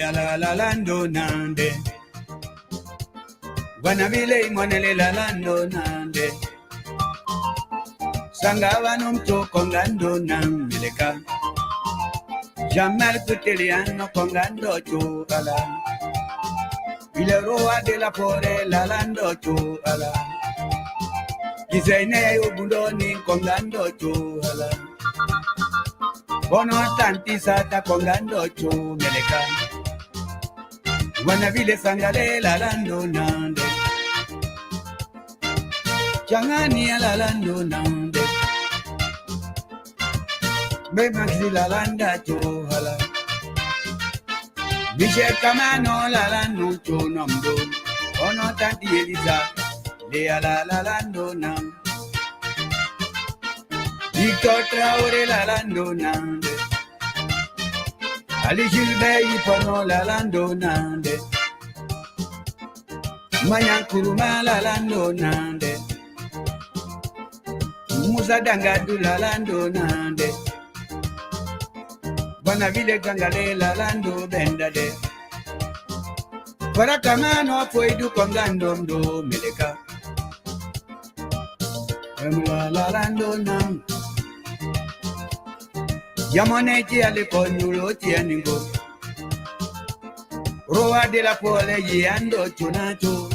la la lando nande. Wanavile mwanele la lando nande. Sangava numto kongando nam mileka. Jamal kuteliano kongando chugala. Ile roa de la pore la lando chugala. Kizaine ubundoni kongando chugala. Bono tanti sata kongando chumeleka. Wanavile sangale la lando nande. Changani la lando nande. Me maxi la landa chuhala. Bishe kamano la lando chunomdo. Bono tanti elisa. Lea la lando nam. Victor Traore la lando nande. Ali Gilbert Ipono la lando nande. Mayankuruma la lando nande. Musa Dangadu la lando nande. Bonavide Gangale la lando bendade. Parakamano foidu kongando mdo meleka. La lando nam. Yamoneti ale konulo tianingo. Roa de la pole yando chunacho.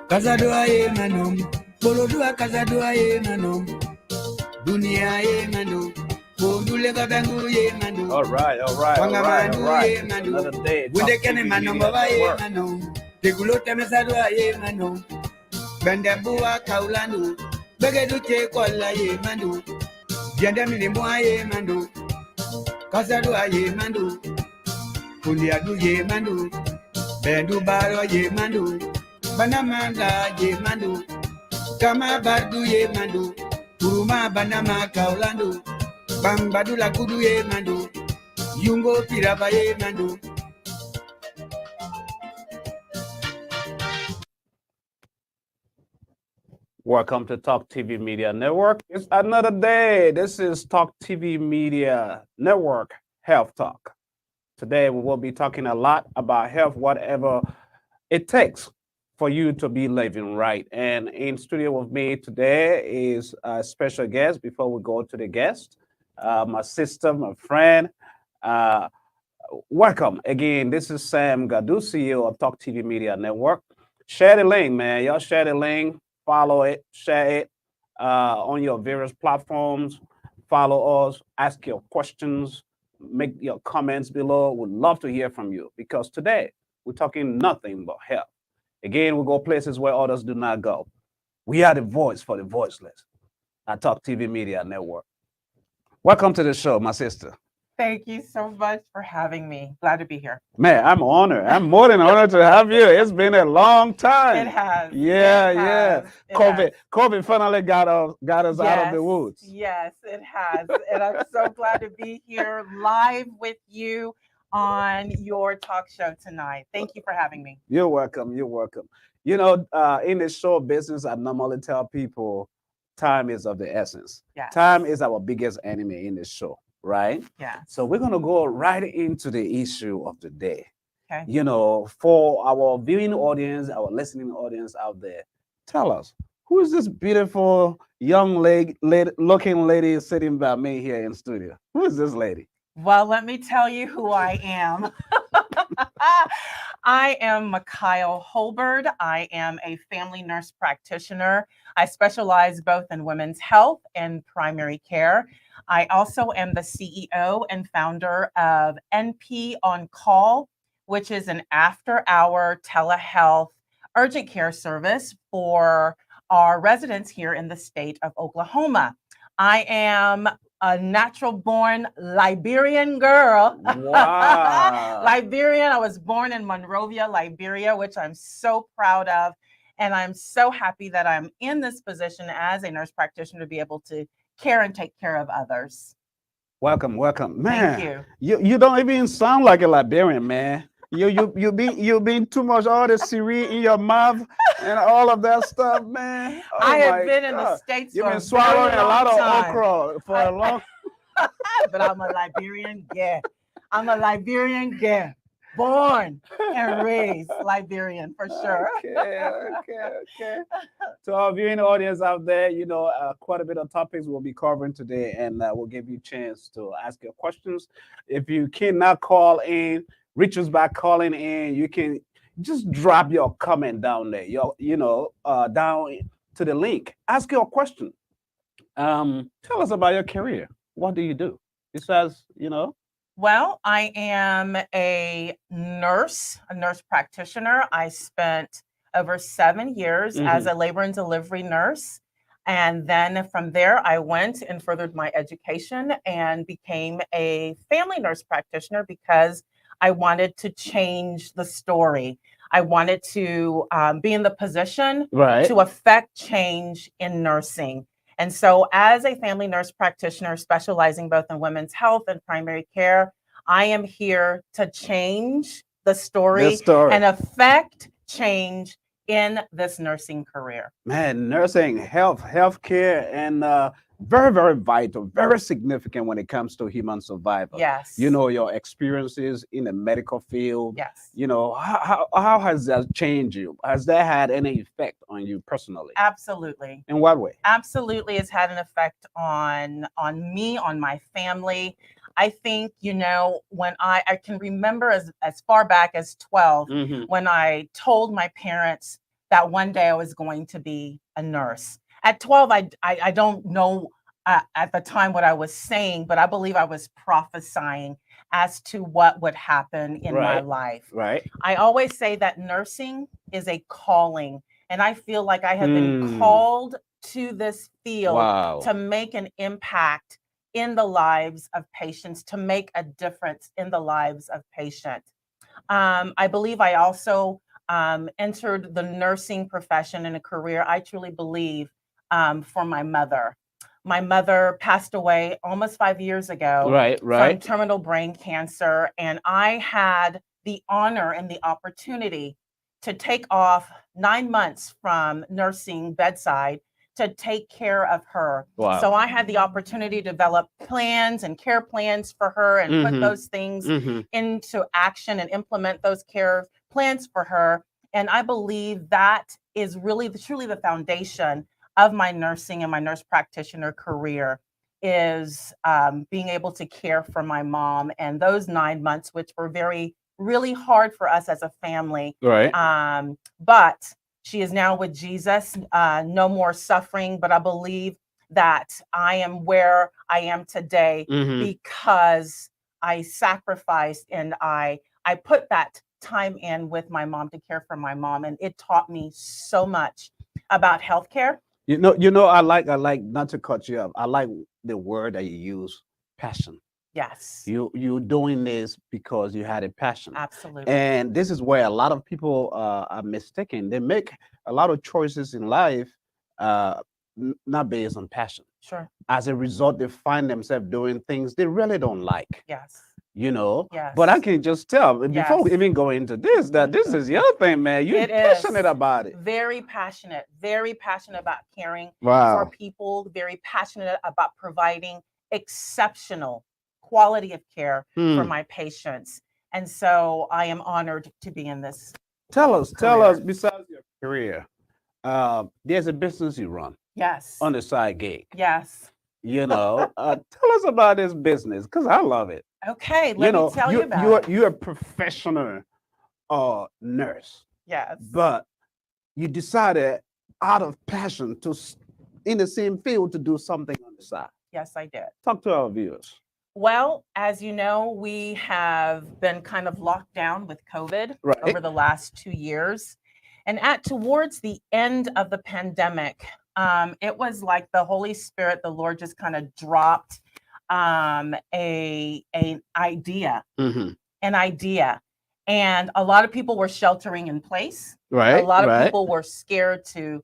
Kazadua ye manom. Bolodua kazadua ye manom. Dunia ye manom. Bondulega bangu ye manom. All right. Another day. Wundekene manom baba ye manom. Tegulote mesadua ye manom. Bendebua kaulanu. Begedu che kola ye manom. Jandamini moye mandu, kasadu aye mandu, kundiadu ye mandu, bendu baro ye mandu, banamanda ye mandu, kama bardu ye mandu, kuruma banama kaulandu, bambadu la kudu ye mandu, yungo piraba ye mandu. Welcome to Talk TV Media Network. It's another day. This is Talk TV Media Network Health Talk. Today we will be talking a lot about health, whatever it takes for you to be living right. And in studio with me today is a special guest. Before we go to the guest, my sister, my friend. Welcome again. This is Sam Gadu, CEO of Talk TV Media Network. Share the link, man. Y'all share the link. Follow it, share it on your various platforms. Follow us, ask your questions, make your comments below. We'd love to hear from you because today we're talking nothing but health. Again, we go places where others do not go. We are the voice for the voiceless at Talk TV Media Network. Welcome to the show, my sister. Thank you so much for having me. Glad to be here. Man, I'm honored. I'm more than honored to have you. It's been a long time. It has. Yeah. COVID finally got us out of the woods. Yes, it has. And I'm so glad to be here live with you on your talk show tonight. Thank you for having me. You're welcome. You know, in the show business, I normally tell people time is of the essence. Yes. Time is our biggest enemy in the show. Right? Yeah. So we're going to go right into the issue of the day. Okay. You know, for our viewing audience, our listening audience out there, tell us, who is this beautiful young looking lady sitting by me here in studio? Who is this lady? Well, let me tell you who I am. I am Michaelle Holbird. I am a family nurse practitioner. I specialize both in women's health and primary care. I also am the CEO and founder of NP On Call, which is an after-hour telehealth urgent care service for our residents here in the state of Oklahoma. I am a natural-born Liberian girl. Wow. Liberian. I was born in Monrovia, Liberia, which I'm so proud of. And I'm so happy that I'm in this position as a nurse practitioner to be able to care and take care of others. Welcome, man. Thank you. You don't even sound like a Liberian, man. You been too much all the Siri in your mouth and all of that stuff, man. Oh, I have been in the States. You've been swallowing a lot of time. okra for a long. But I'm a Liberian. Yeah, I'm a Liberian girl, born and raised Liberian for sure. Okay. To our viewing audience out there, quite a bit of topics we'll be covering today, and we'll give you a chance to ask your questions. If you cannot call in, reach us by calling in. You can just drop your comment down there. Down to the link. Ask your question. Tell us about your career. What do you do? Besides, Well, I am a nurse practitioner. I spent over 7 years as a labor and delivery nurse. And then from there, I went and furthered my education and became a family nurse practitioner because I wanted to change the story. I wanted to be in the position right. to affect change in nursing. And so, as a family nurse practitioner specializing both in women's health and primary care, I am here to change the story and affect change in this nursing career. Man, nursing, healthcare, and very, very vital, very significant when it comes to human survival. Yes. Your experiences in the medical field. Yes. How has that changed you? Has that had any effect on you personally? Absolutely. In what way? Absolutely, it's had an effect on me, on my family. I think, when I can remember as far back as 12, when I told my parents that one day I was going to be a nurse. At 12, I don't know at the time what I was saying, but I believe I was prophesying as to what would happen in my life. Right. I always say that nursing is a calling, and I feel like I have been called to this field to make an impact in the lives of patients, to make a difference in the lives of patients. I believe I also entered the nursing profession in a career, I truly believe, for my mother. My mother passed away almost 5 years ago from terminal brain cancer, and I had the honor and the opportunity to take off 9 months from nursing bedside to take care of her. Wow. So I had the opportunity to develop plans and care plans for her and put those things into action and implement those care plans for her. And I believe that is really truly the foundation of my nursing and my nurse practitioner career, is being able to care for my mom. And those 9 months, which were really hard for us as a family. Right. But she is now with Jesus, no more suffering. But I believe that I am where I am today because I sacrificed and I put that time in with my mom to care for my mom. And it taught me so much about healthcare. I like, not to cut you up, I like the word that you use, passion. Yes. You're doing this because you had a passion. Absolutely. And this is where a lot of people are mistaken. They make a lot of choices in life not based on passion. Sure. As a result, they find themselves doing things they really don't like. Yes. Yes. But I can just tell before we even go into this, that this is your thing, man. You're passionate about it. Very passionate about caring for people, very passionate about providing exceptional quality of care for my patients. And so I am honored to be in this. Tell us, besides your career, there's a business you run. Yes. On the side gig. Yes. Tell us about this business, because I love it. Okay, let me tell you about it. You're a professional nurse. Yes. But you decided out of passion to, in the same field, to do something on the side. Yes, I did. Talk to our viewers. Well, as you know, we have been kind of locked down with COVID over the last 2 years. And towards the end of the pandemic, it was like the Holy Spirit, the Lord just kind of dropped an idea. And a lot of people were sheltering in place. A lot of people were scared to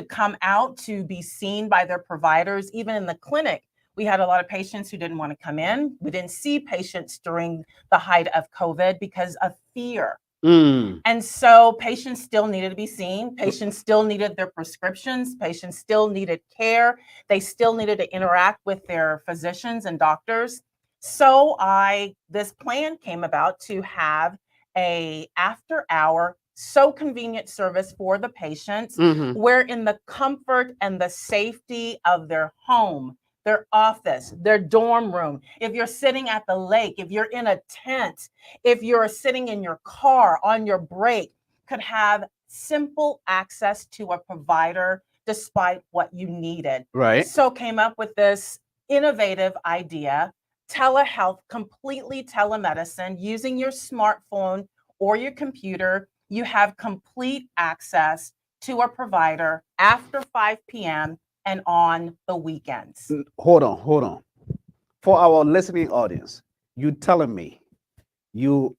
come out, to be seen by their providers. Even in the clinic, we had a lot of patients who didn't want to come in. We didn't see patients during the height of COVID because of fear. And so patients still needed to be seen. Patients still needed their prescriptions. Patients still needed care. They still needed to interact with their physicians and doctors. So this plan came about to have a after hour, so convenient service for the patients, where in the comfort and the safety of their home, their office, their dorm room, if you're sitting at the lake, if you're in a tent, if you're sitting in your car on your break, could have simple access to a provider despite what you needed. Right. So came up with this innovative idea, telehealth, completely telemedicine, using your smartphone or your computer. You have complete access to a provider after 5 p.m. and on the weekends. Hold on. For our listening audience, you telling me you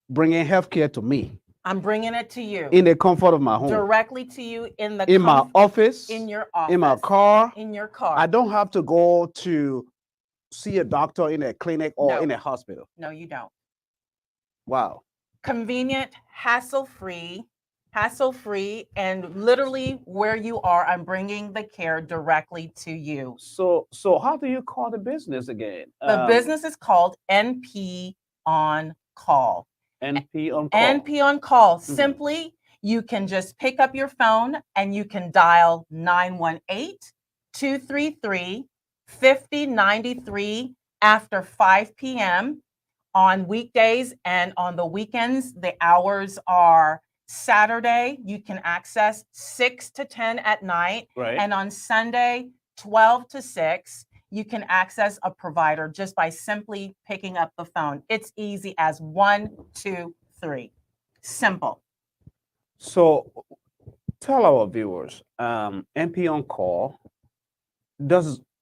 bringing healthcare to me I'm bringing it to you in the comfort of my home, directly to you in my office, in your office, in my car, in your car. I don't have to go to see a doctor in a clinic or No. in a hospital. No, you don't. Wow. Convenient, hassle-free, and literally where you are, I'm bringing the care directly to you. So how do you call the business again? The business is called NP on Call. NP on Call. NP on Call. Simply, you can just pick up your phone and you can dial 918-233-5093 after 5 p.m. on weekdays, and on the weekends, the hours are Saturday, you can access 6 to 10 at night. Right. And on Sunday, 12 to 6, you can access a provider just by simply picking up the phone. It's easy as 1, 2, 3. Simple. So tell our viewers, NP on Call,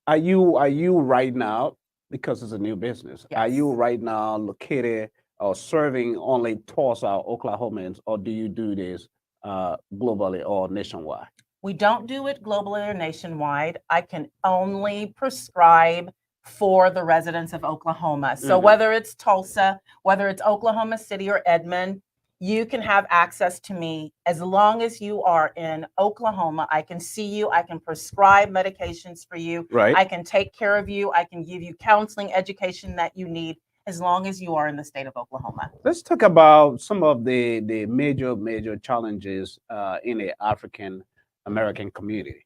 are you right now, because it's a new business, Yes. are you right now located or serving only Tulsa, Oklahomans, or do you do this globally or nationwide? We don't do it globally or nationwide. I can only prescribe for the residents of Oklahoma. So whether it's Tulsa, whether it's Oklahoma City or Edmond, you can have access to me as long as you are in Oklahoma. I can see you. I can prescribe medications for you. Right. I can take care of you. I can give you counseling, education that you need, as long as you are in the state of Oklahoma. Let's talk about some of the major challenges in the African American community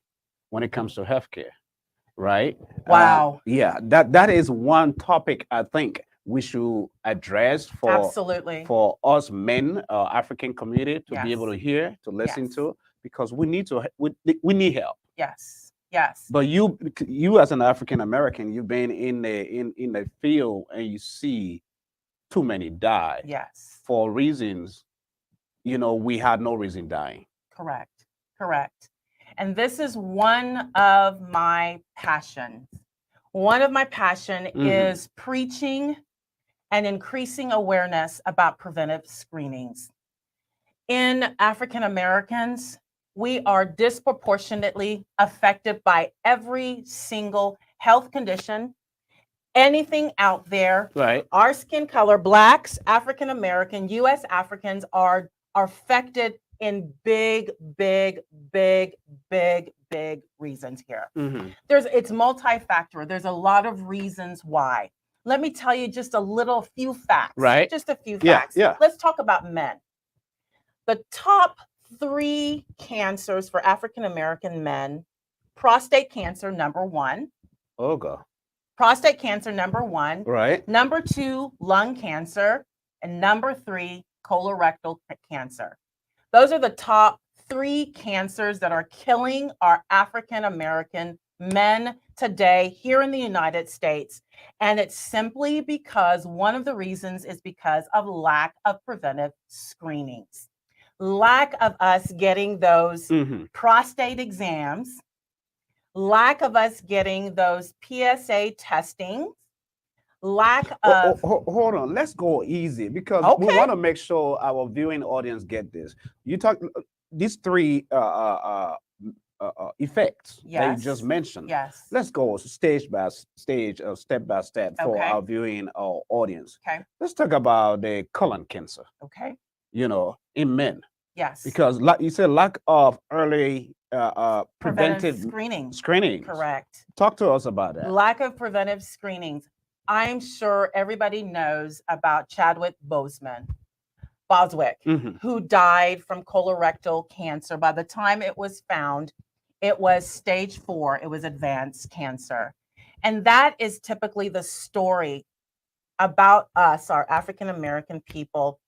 when it comes to healthcare, right? Wow. Yeah, that is one topic I think we should address Absolutely. for us men, African community, to Yes. be able to hear, to listen Yes. to, because we need need help. Yes. Yes. But you as an African American, you've been in the field and you see too many die. Yes. For reasons, we had no reason dying. Correct. And this is one of my passions. One of my passion is preaching and increasing awareness about preventive screenings. In African Americans, we are disproportionately affected by every single health condition, anything out there. Right. Our skin color, Blacks, African American, US Africans are affected in big reasons here. It's multifactorial. There's a lot of reasons why. Let me tell you just a few facts. Right. Just a few facts. Yeah. Let's talk about men. The top 3 cancers for African American men: prostate cancer, number 1. Oh God. Prostate cancer, number 1. Right. Number 2, lung cancer. And number 3, colorectal cancer. Those are the top 3 cancers that are killing our African American men today here in the United States. And it's simply because one of the reasons is because of lack of preventive screenings. Lack of us getting those prostate exams, lack of us getting those PSA testing, lack of... Hold on, let's go easy, because we want to make sure our viewing audience get this. You talk these 3 effects that you just mentioned. Yes. Let's go stage by stage, step by step for our viewing audience. Okay. Let's talk about the colon cancer. Okay. In men. Yes. Because like you said, lack of early preventive screening. Screening. Correct. Talk to us about that. Lack of preventive screenings. I'm sure everybody knows about Chadwick Boswick, who died from colorectal cancer. By the time it was found, it was stage 4. It was advanced cancer. And that is typically the story about us, our African American people,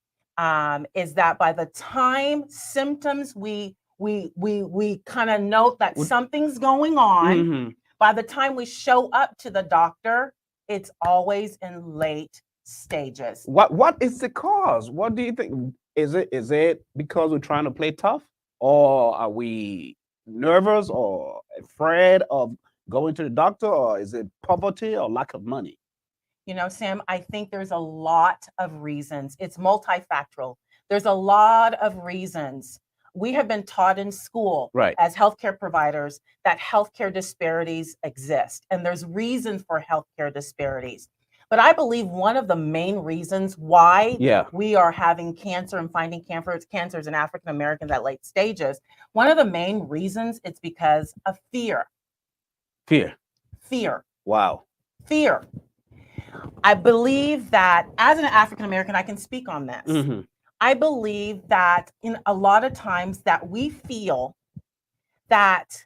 is that by the time symptoms we kind of note that something's going on, by the time we show up to the doctor, it's always in late stages. What is the cause? What do you think? Is it because we're trying to play tough, or are we nervous or afraid of going to the doctor, or is it poverty or lack of money? You know, Sam, I think there's a lot of reasons. It's multifactorial. There's a lot of reasons. We have been taught in school as healthcare providers that healthcare disparities exist, and there's reasons for healthcare disparities. But I believe one of the main reasons why we are having cancer and finding cancers in African Americans at late stages, one of the main reasons, it's because of fear. Fear. Wow. Fear. I believe that as an African American, I can speak on this. I believe that in a lot of times that we feel that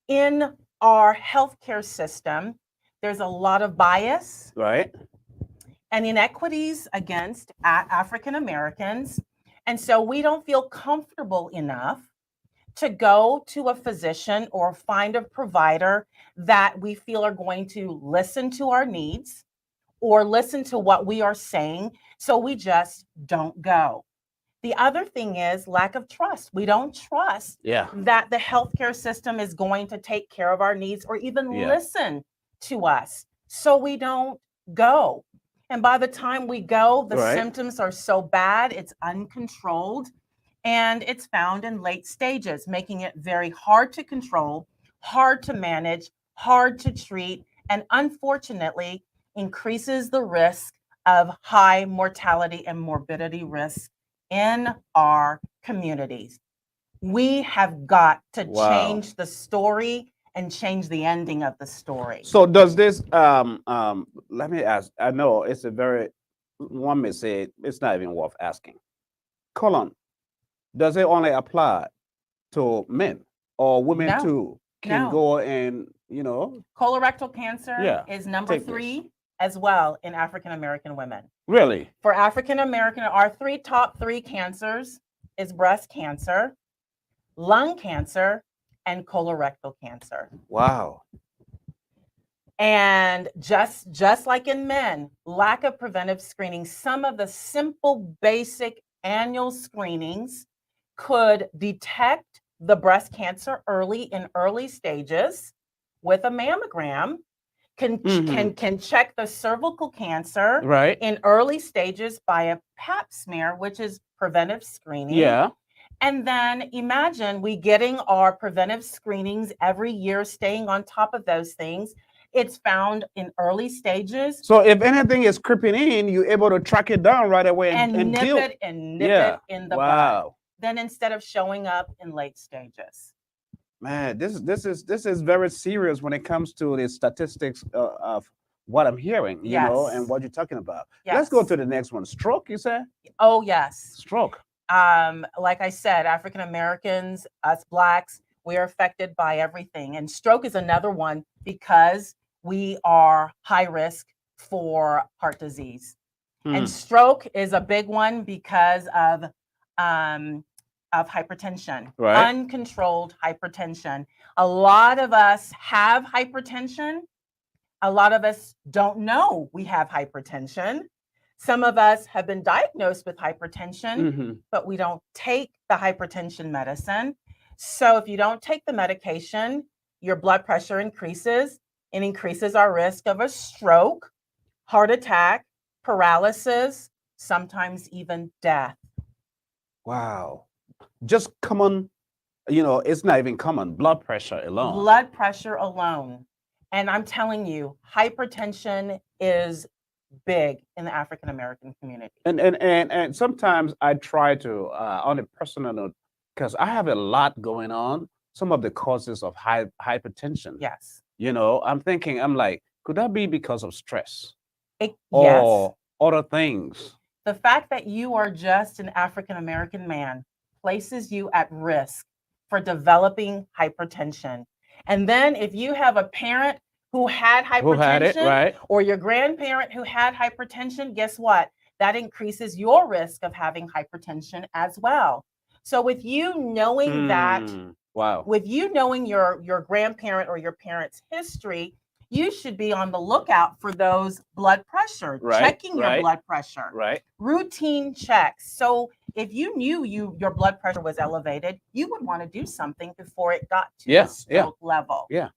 in our healthcare system, there's a lot of bias and inequities against African Americans. And so we don't feel comfortable enough to go to a physician or find a provider that we feel are going to listen to our needs or listen to what we are saying. So we just don't go. The other thing is lack of trust. We don't trust that the healthcare system is going to take care of our needs or even listen to us. So we don't go. And by the time we go, the symptoms are so bad, it's uncontrolled, and it's found in late stages, making it very hard to control, hard to manage, hard to treat, and unfortunately increases the risk of high mortality and morbidity risk in our communities. We have got to change the story and change the ending of the story. So does this, let me ask, I know it's a very, one may say it's not even worth asking. Colon, does it only apply to men or women too can go and, you know? Colorectal cancer is number 3 as well in African American women. Really? For African American, our top three cancers is breast cancer, lung cancer, and colorectal cancer. Wow. And just like in men, lack of preventive screening, some of the simple basic annual screenings could detect the breast cancer in early stages with a mammogram, can check the cervical cancer in early stages by a pap smear, which is preventive screening. Yeah. And then imagine we getting our preventive screenings every year, staying on top of those things. It's found in early stages. So if anything is creeping in, you're able to track it down right away and nip it in the bud. Then instead of showing up in late stages. Man, this is very serious when it comes to the statistics of what I'm hearing, you know, and what you're talking about. Let's go to the next one. Stroke, you said? Oh, yes. Stroke. Like I said, African Americans, us Blacks, we are affected by everything. And stroke is another one because we are high risk for heart disease. And stroke is a big one because of hypertension, uncontrolled hypertension. A lot of us have hypertension. A lot of us don't know we have hypertension. Some of us have been diagnosed with hypertension, but we don't take the hypertension medicine. So if you don't take the medication, your blood pressure increases. It increases our risk of a stroke, heart attack, paralysis, sometimes even death. Wow. Just common, you know, it's not even common, blood pressure alone. Blood pressure alone. And I'm telling you, hypertension is big in the African American community. And sometimes I try to, on a personal note, because I have a lot going on, some of the causes of hypertension. Yes. You know, I'm like, could that be because of stress? Yes. or other things? The fact that you are just an African American man places you at risk for developing hypertension. And then if you have a parent who had Who had it, hypertension right? or your grandparent who had hypertension, guess what? That increases your risk of having hypertension as well. So with you knowing that, Wow. with you knowing your grandparent or your parent's history, you should be on the lookout for those blood pressure, Right, checking your right, blood pressure, right. routine checks. So if you knew your blood pressure was elevated, you would want to do something before it got to Yeah, the stroke level. Yeah.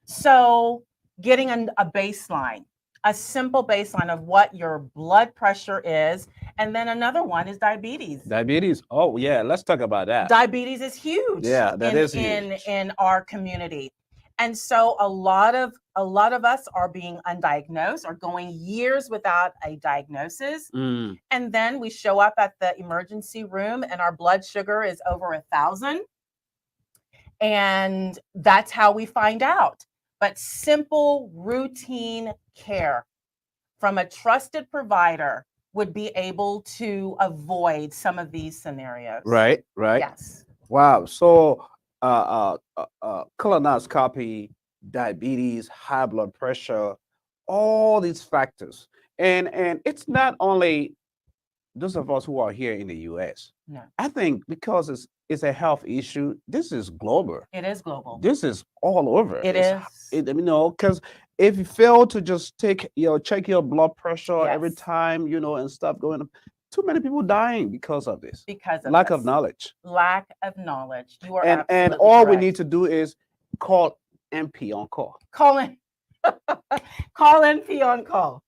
So getting a baseline, a simple baseline of what your blood pressure is. And then another one is diabetes. Diabetes. Oh, yeah. Let's talk about that. Diabetes is huge. Yeah, that is huge huge. in our community. And so a lot of us are being undiagnosed or going years without a diagnosis. Mm. And then we show up at the emergency room and our blood sugar is over 1,000. And that's how we find out. But simple routine care from a trusted provider would be able to avoid some of these scenarios. Right, right. Yes. Wow. So, colonoscopy, diabetes, high blood pressure, all these factors, and it's not only those of us who are here in the U.S. No. I think because it's a health issue, this is global. It is global. This is all over. It It's, is. because if you fail to just check your blood pressure every Yes. time, and stuff going up, too many people dying because of this. Because of Lack of this. knowledge. Lack of knowledge. You are And absolutely all we correct. need to do is call MP on call. Call in. Call NP on call.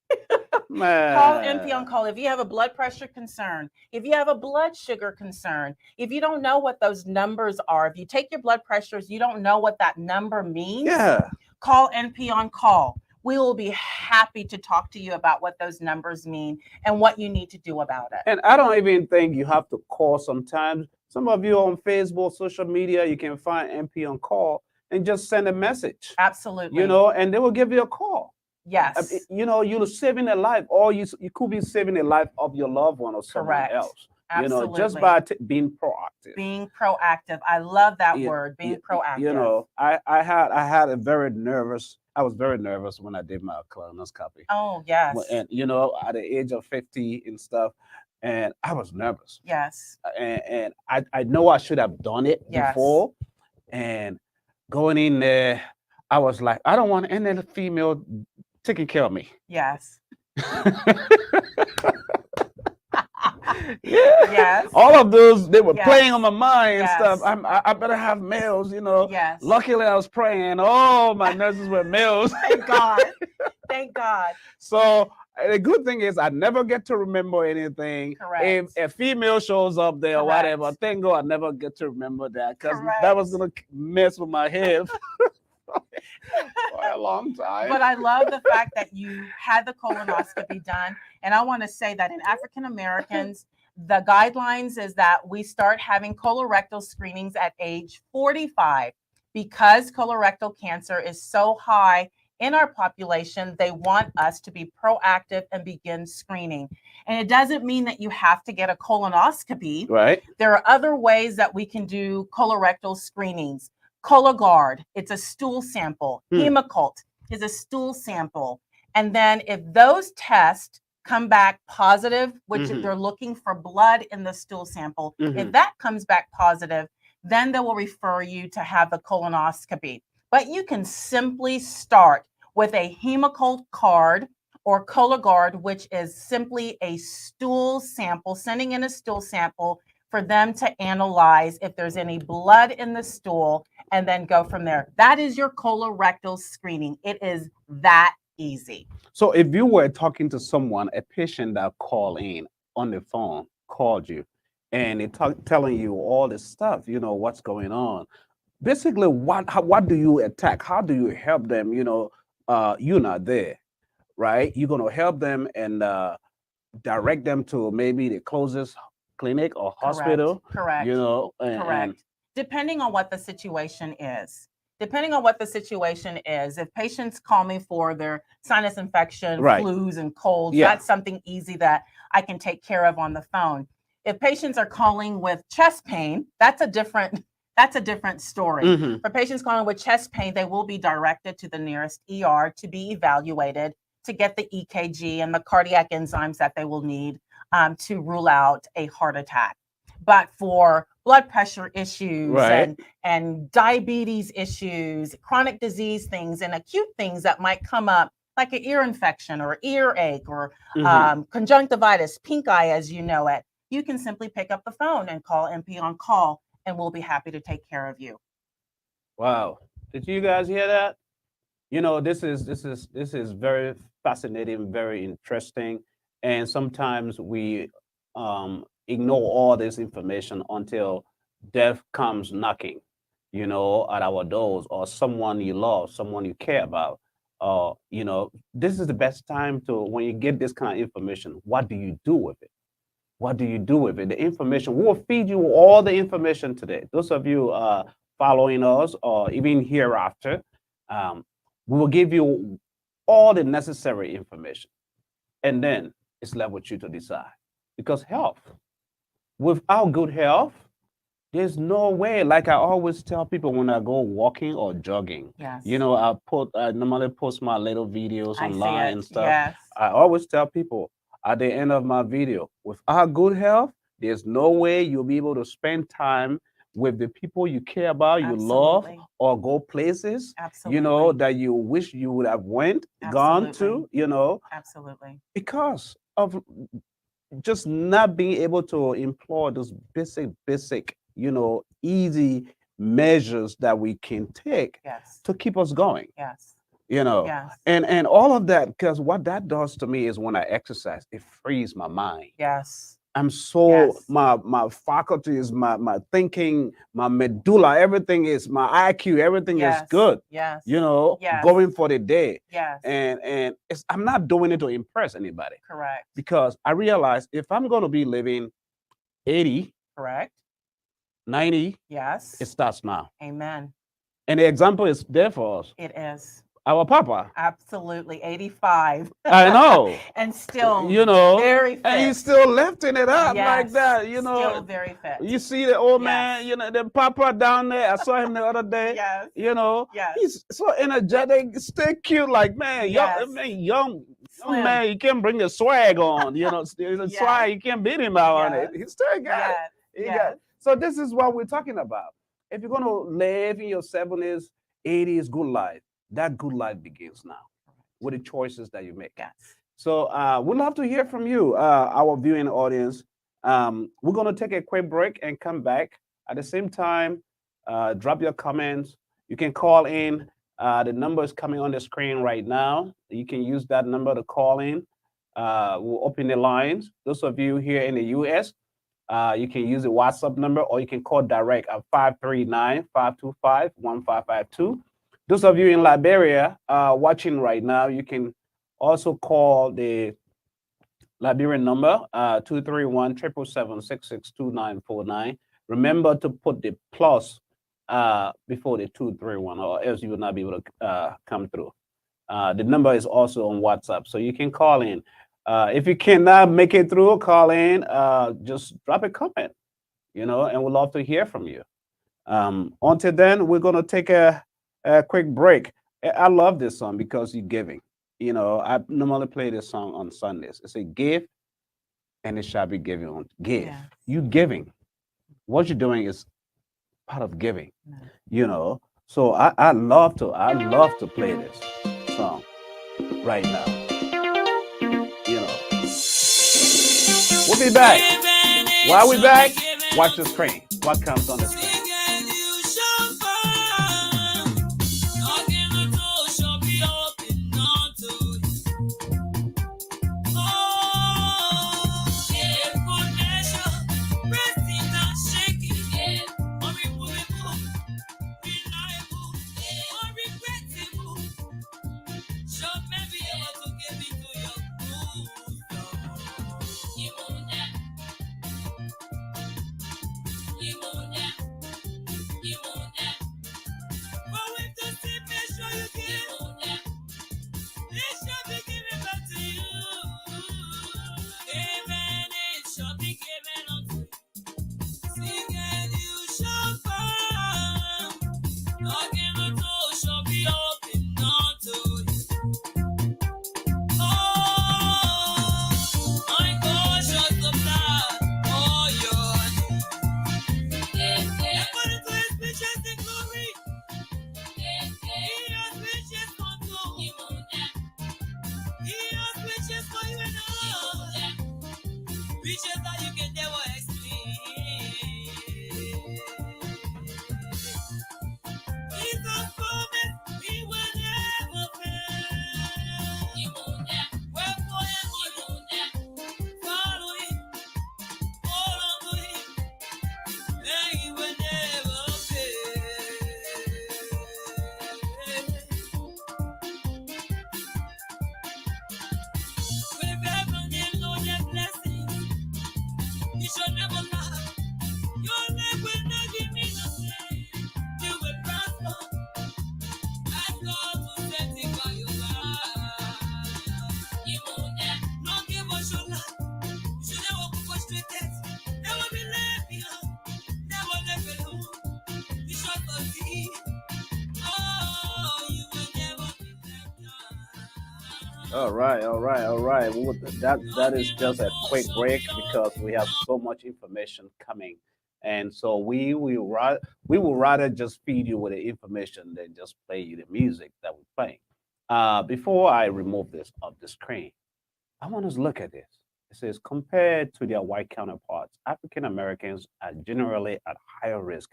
Man. Call NP on call. If you have a blood pressure concern, if you have a blood sugar concern, if you don't know what those numbers are, if you take your blood pressures, you don't know what that number means, Yeah. call NP on call. We will be happy to talk to you about what those numbers mean and what you need to do about it. And I don't even think you have to call sometimes. Some of you on Facebook, social media, you can find MP on call and just send a message. Absolutely. And they will give you a call. Yes. You're saving a life, or you could be saving the life of your loved one or someone Correct. else. Absolutely. Just by being proactive. Being proactive. I love that word, being proactive. I was very nervous when I did my colonoscopy. Oh, yes. And at the age of 50 and stuff, and I was nervous. Yes. And I know I should have done it before. And going in there, I was like, I don't want any female taking care of me. Yes. Yes. All of those, they were Yes. playing on my mind and Yes. stuff. I better have males, Yes. Luckily, I was praying. All my nurses were males. Thank God. Thank God. So the good thing is I never get to remember anything. Correct. If a female shows up there or Correct. whatever, thank God I never get to remember that, because Correct. that was going to mess with my head for a long time. But I love the fact that you had the colonoscopy done. And I want to say that in African Americans, the guidelines is that we start having colorectal screenings at age 45. Because colorectal cancer is so high in our population, they want us to be proactive and begin screening. And it doesn't mean that you have to get a colonoscopy. Right. There are other ways that we can do colorectal screenings. Cologuard, it's a stool sample. Hemocult is a stool sample. And then if those tests come back positive, which they're looking for blood in the stool sample, if that comes back positive, then they will refer you to have the colonoscopy. But you can simply start with a Hemocult card or Cologuard, which is simply a stool sample, sending in a stool sample for them to analyze if there's any blood in the stool and then go from there. That is your colorectal screening. It is that easy. So if you were talking to someone, a patient that called in on the phone, called you, and they're telling you all this stuff, what's going on. Basically, what do you attack? How do you help them? You're not there, right? You're going to help them and direct them to maybe the closest clinic or hospital. Correct. And Correct. Depending on what the situation is. depending on what the situation is, if patients call me for their sinus infection, Right. flus, and colds, Yeah. that's something easy that I can take care of on the phone. If patients are calling with chest pain, that's a different story. Mhm. For patients calling with chest pain, they will be directed to the nearest ER to be evaluated, to get the EKG and the cardiac enzymes that they will need to rule out a heart attack. But for blood pressure issues Right. and diabetes issues, chronic disease things, and acute things that might come up, like an ear infection or earache or conjunctivitis, pink eye as you know it, you can simply pick up the phone and call MP on call, and we'll be happy to take care of you. Wow. Did you guys hear that? You know, this is very fascinating, very interesting, and sometimes we ignore all this information until death comes knocking, you know, at our doors, or someone you love, someone you care about. You know, this is the best time to, when you get this kind of information, what do you do with it? What do you do with it? The information, we will feed you all the information today. Those of you following us, or even hereafter, um, we will give you all the necessary information. And then it's left with you to decide. Because health, without good health, there's no way. Like I always tell people when I go walking or jogging, Yes. you know, I normally post my little videos I see online it. and stuff. Yes. I always tell people at the end of my video, without good health, there's no way you'll be able to spend time with the people you care about, you love, Absolutely. or go places, Absolutely. you know, that you wish you would have gone to, Absolutely. you know, Absolutely. because of just not being able to employ those basic, you know, easy measures that we can take Yes. to keep us going, Yes. you know. Yes. And all of that, because what that does to me is when I exercise, it frees my mind. Yes. I'm so Yes. my faculties, my thinking, my medulla, everything is my IQ, everything is Yes. good, Yes. you know, Yes. going for the day. Yes. And I'm not doing it to impress anybody, Correct. because I realize if I'm going to be living 80, Correct. 90, Yes. it starts now. Amen. And the example is there for us. It is. Our Papa. Absolutely. 85. I know. And still You know, very fit. and he's still lifting it up like Yes. that, you know. Still very fit. You see the old Yes. man, you know, the Papa down there. I saw him the other day. Yes. You know, Yes. he's so energetic, still cute, like man, Yes. young Slim. man, you can't bring the swag on, you know, the Yes. swag, you can't beat him out on Yes. it. He still got it. Yes. He Yes. got it. So this is what we're talking about. If you're gonna live in your 70s, 80s, good life, that good life begins now with the choices that you make. Yes. So we'd love to hear from you, our viewing audience. We're gonna take a quick break and come back. At the same time, drop your comments. You can call in. The number is coming on the screen right now. You can use that number to call in. We'll open the lines. Those of you here in the US, you can use the WhatsApp number, or you can call direct at 539-525-1552. Those of you in Liberia watching right now, you can also call the Liberian number 231-777-662949. Remember to put the plus before the 231, or else you will not be able to come through. The number is also on WhatsApp, so you can call in. If you cannot make it through, call in. Just drop a comment, you know, and we'd love to hear from you. Until then, we're gonna take a quick break. I love this song because you're giving. You know, I normally play this song on Sundays. It's a give, and it shall be given on. Give. Yes. You giving. What you're doing is part of giving. Yes. You know. So I love to play this song right now. You know. We'll be back. While we're back, watch the screen. What comes on the screen? All right, all right, all right. That is just a quick break because we have so much information coming, and so we will rather just feed you with the information than just play you the music that we're playing. Before I remove this off the screen, I want us to look at this. It says compared to their white counterparts, African Americans are generally at higher risk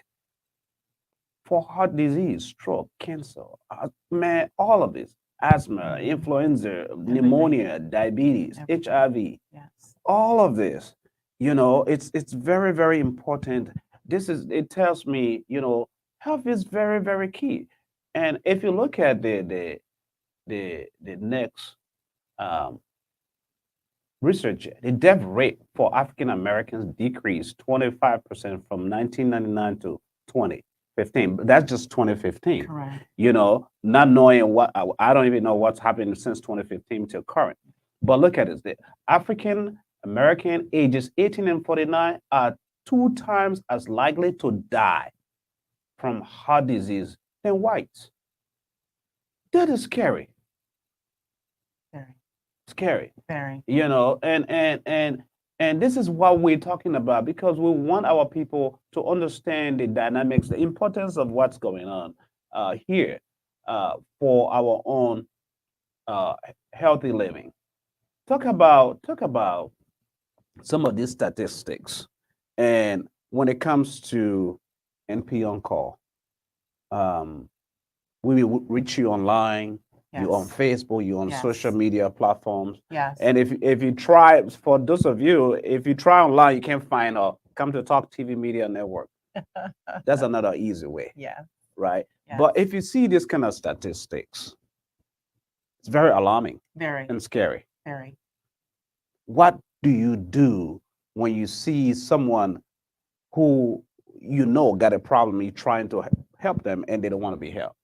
for heart disease, stroke, cancer, man, all of this, asthma, influenza, pneumonia, diabetes, Everything. HIV, Yes. all of this. It's very, very important. It tells me, health is very, very key. And if you look at the next um, research, the death rate for African Americans decreased 25% from 1999 to 2015. But that's just 2015. Correct. Not knowing I don't even know what's happened since 2015 till current. But look at this. The African American ages 18 and 49 are 2 times as likely to die from heart disease than whites. That is scary. Very, Scary. very. And this is what we're talking about because we want our people to understand the dynamics, the importance of what's going on here for our own uh, healthy living. Talk about some of these statistics, and when it comes to NP on call, um, we will reach you online. You on Yes. Facebook, you on social Yes. media platforms. Yes. And if you try, for those of you, if you try online, you can't find or come to Talk TV Media Network. That's another easy way, Yeah. right? Yes. But if you see this kind of statistics, it's very alarming Very, and scary. very. What do you do when you see someone who got a problem, you're trying to help them and they don't want to be helped?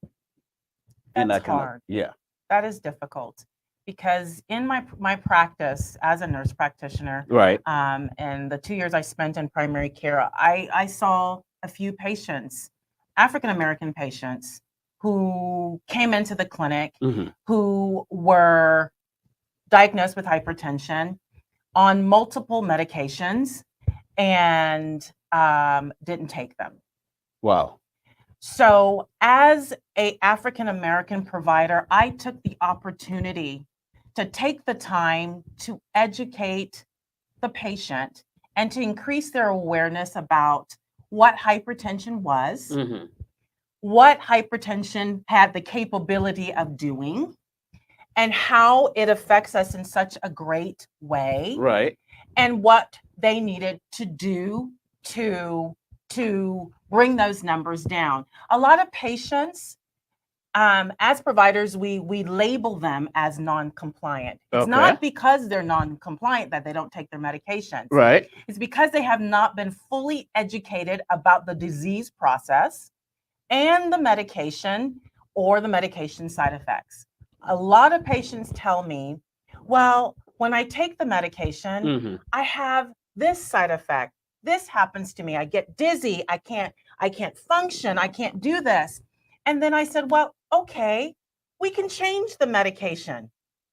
And That's that kind hard. yeah. That is difficult because in my practice as a nurse practitioner, Right. and the 2 years I spent in primary care, I saw a few patients, African American patients, who came into the clinic hmm who were diagnosed with hypertension on multiple medications and didn't take them. Wow. So, as a African American provider, I took the opportunity to take the time to educate the patient and to increase their awareness about what hypertension was, hmm what hypertension had the capability of doing, and how it affects us in such a great way, Right. and what they needed to do to bring those numbers down. A lot of patients, as providers, we label them as non-compliant. It's Okay. not because they're non-compliant that they don't take their medications. Right. It's because they have not been fully educated about the disease process and the medication or the medication side effects. A lot of patients tell me, well, when I take the medication, I have this side effect. This happens to me. I get dizzy. I can't function. I can't do this. And then I said, well, okay, we can change the medication.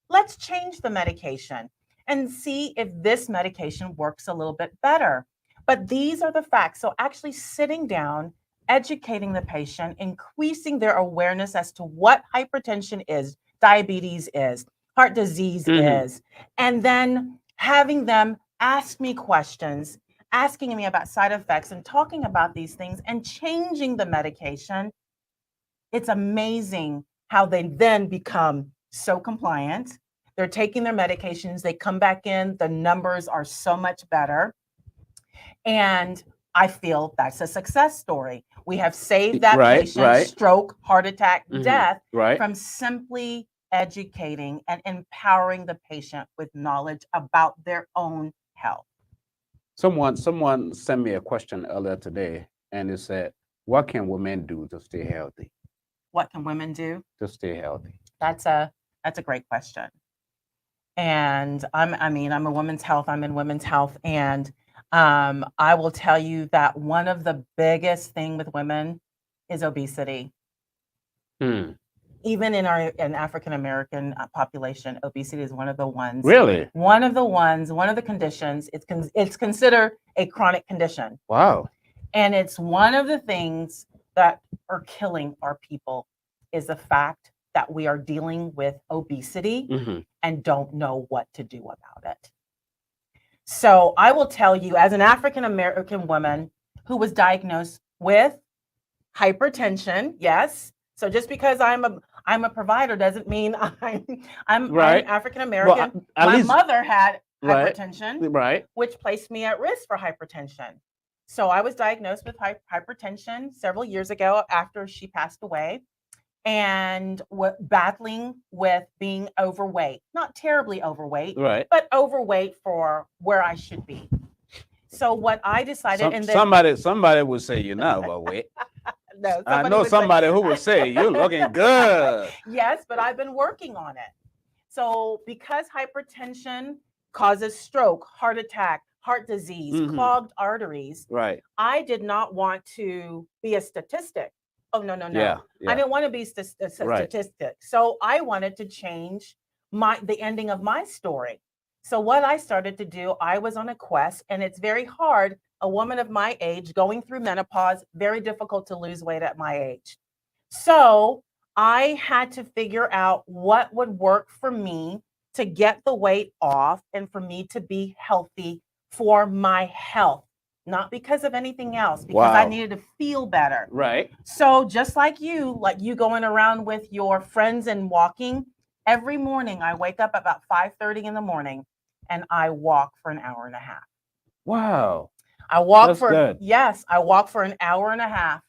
Let's change the medication and see if this medication works a little bit better. But these are the facts. So actually sitting down, educating the patient, increasing their awareness as to what hypertension is, diabetes is, heart disease is, and then having them ask me questions, asking me about side effects and talking about these things and changing the medication. It's amazing how they then become so compliant. They're taking their medications, they come back in, the numbers are so much better. And I feel that's a success story. We have saved that patient stroke, heart attack, death from simply educating and empowering the patient with knowledge about their own health. Someone sent me a question earlier today, and it said, what can women do to stay healthy? What can women do to stay healthy? That's a great question. And I'm a women's health. I'm in women's health, and I will tell you that one of the biggest thing with women is obesity. Even in an African American population, obesity is one of the ones. Really? One of the conditions. It's considered a chronic condition. Wow. And it's one of the things that are killing our people is the fact that we are dealing with obesity and don't know what to do about it. So I will tell you, as an African American woman who was diagnosed with hypertension, yes. So just because I'm a provider doesn't mean I'm African American. Well, my mother had hypertension, which placed me at risk for hypertension. So I was diagnosed with hypertension several years ago after she passed away, and battling with being overweight, not terribly overweight, but overweight for where I should be. So what I decided, somebody would say you're not overweight. No, I know somebody who would say you're looking good. Yes, but I've been working on it. So because hypertension causes stroke, heart attack, heart disease, clogged arteries, I did not want to be a statistic. Oh, no. Yeah. I didn't want to be a statistic. So I wanted to change the ending of my story. So what I started to do, I was on a quest, and it's very hard. A woman of my age going through menopause, very difficult to lose weight at my age. So I had to figure out what would work for me to get the weight off and for me to be healthy for my health, not because of anything else, because I needed to feel better. Right. So just like you going around with your friends and walking, every morning I wake up about 5:30 in the morning and I walk for an hour and a half. Wow. I walk I walk for an hour and a half.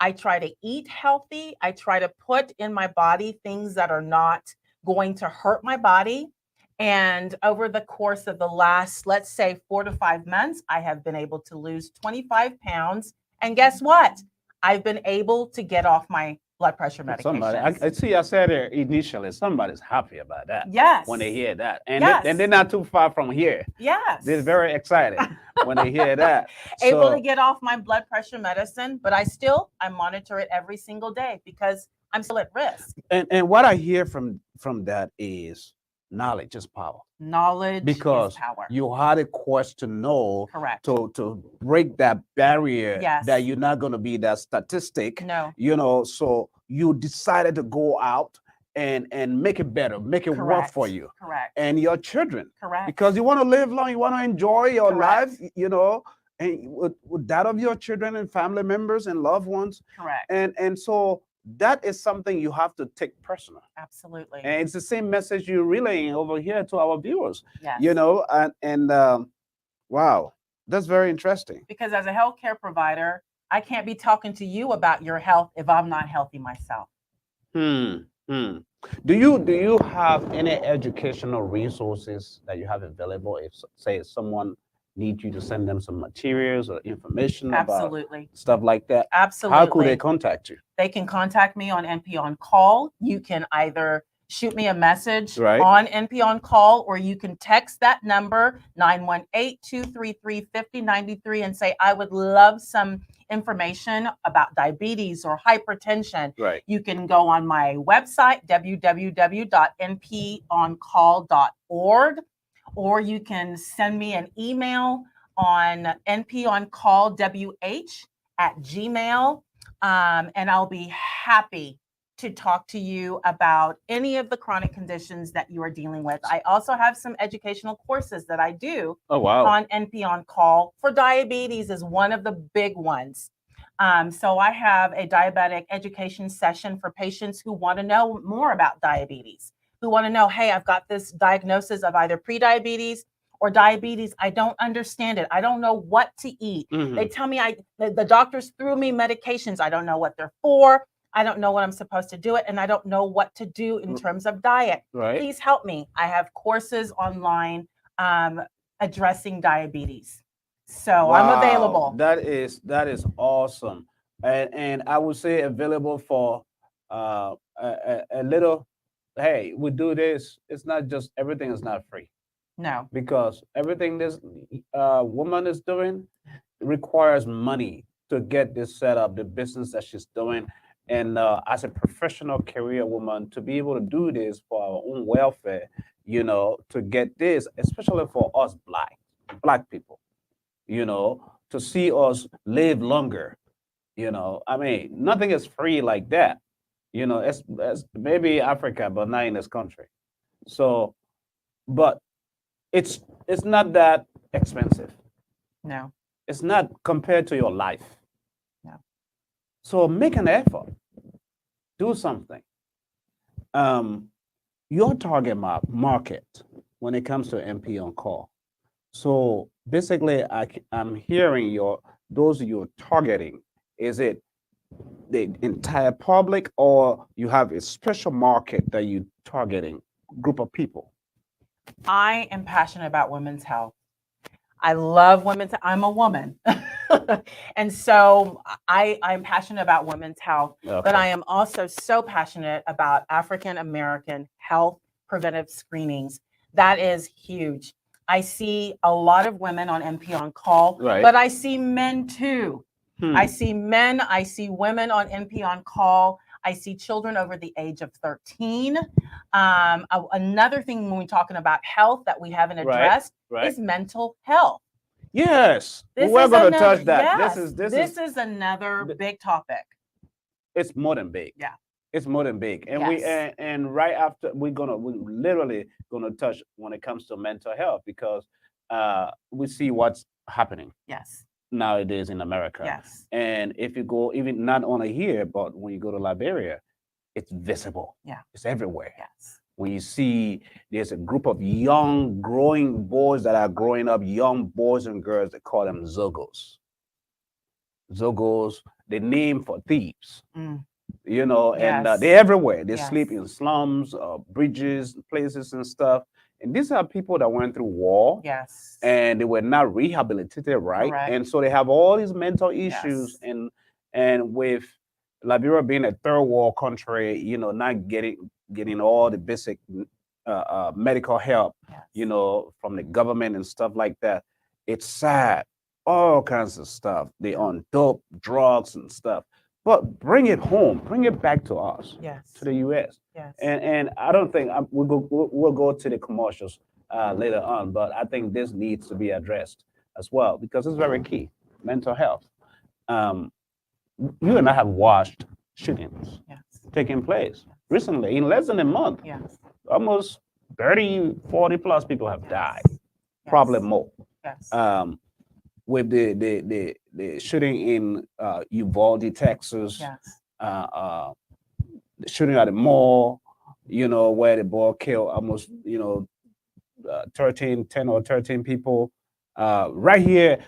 I try to eat healthy. I try to put in my body things that are not going to hurt my body. And over the course of the last, let's say 4 to 5 months, I have been able to lose 25 pounds. And guess what? I've been able to get off my blood pressure medication. I said it initially, somebody's happy about that. Yes. When they hear that. And they're not too far from here. Yes. They're very excited when they hear that. Able to get off my blood pressure medicine, but I monitor it every single day because I'm still at risk. And what I hear from that is knowledge is power. Knowledge is power. You had a quest to know, correct, to break that barrier that you're not going to be that statistic. No. So you decided to go out and make it better, make it work for you. Correct. And your children. Correct. Because you want to live long, you want to enjoy your life, and with that of your children and family members and loved ones. Correct. And so that is something you have to take personal. Absolutely. And it's the same message you're relaying over here to our viewers. Yes. Wow, that's very interesting. Because as a healthcare provider, I can't be talking to you about your health if I'm not healthy myself. Do you have any educational resources that you have available if, say, someone need you to send them some materials or information about Absolutely. stuff like that, Absolutely. how could they contact you? They can contact me on NP On Call. You can either shoot me a message Right. on NP On Call, or you can text that number 918-233-5093 and say, I would love some information about diabetes or hypertension. Right. You can go on my website, www.nponcall.org, or you can send me an email on nponcallwh@gmail. And I'll be happy to talk to you about any of the chronic conditions that you are dealing with. I also have some educational courses that I do on NP On Call for diabetes is one of the big ones. So I have a diabetic education session for patients who want to know more about diabetes, who want to know, hey, I've got this diagnosis of either prediabetes or diabetes. I don't understand it. I don't know what to eat. They tell me the doctors threw me medications. I don't know what they're for. I don't know what I'm supposed to do it, and I don't know what to do in terms of diet. Right. Please help me. I have courses online addressing diabetes. So I'm available. That is awesome. And I would say available for a little, hey, we do this. It's not just everything is not free. No. Because everything this woman is doing requires money to get this set up, the business that she's doing. And as a professional career woman, to be able to do this for our own welfare, to get this, especially for us black people, to see us live longer, I mean, nothing is free like that. It's maybe Africa, but not in this country. So, but it's not that expensive. No. It's not compared to your life. No. So make an effort. Do something. Your target market when it comes to NP On Call. So basically, I'm hearing those you're targeting. Is it the entire public, or you have a special market that you targeting group of people? I am passionate about women's health. I love women's. I'm a woman, and so I'm passionate about women's health. Okay. But I am also so passionate about African American health preventive screenings. That is huge. I see a lot of women on NP On Call, Right. but I see men too. I see men. I see women on NP On Call. I see children over the age of 13. Another thing when we're talking about health that we haven't addressed is mental health. Yes, we're going to touch that. Yes, this is another big topic. It's more than big. Yeah, it's more than big, and and right after we're literally gonna touch when it comes to mental health, because we see what's happening. Yes. Nowadays in America. Yes. And if you go even not only here, but when you go to Liberia, it's visible. Yeah. It's everywhere. Yes. When you see there's a group of young growing boys that are growing up, young boys and girls, they call them Zogos. Zogos, the name for thieves. And they're everywhere. They sleep in slums, bridges, places and stuff. And these are people that went through war. Yes. And they were not rehabilitated, right? Correct. And so they have all these mental issues. Yes. And with Liberia being a third world country, not getting all the basic medical help, from the government and stuff like that. It's sad. All kinds of stuff. They on dope, drugs and stuff. But bring it home, bring it back to us, to the U.S. Yes. And I don't think we'll go to the commercials later on, but I think this needs to be addressed as well, because it's very key. Mental health. You and I have watched shootings taking place recently in less than a month. Yes. Almost 30, 40 plus people have died, probably more. Yes. With the shooting in Uvalde, Texas, the shooting at the mall, where the boy killed almost, 10 or 13 people. Right here,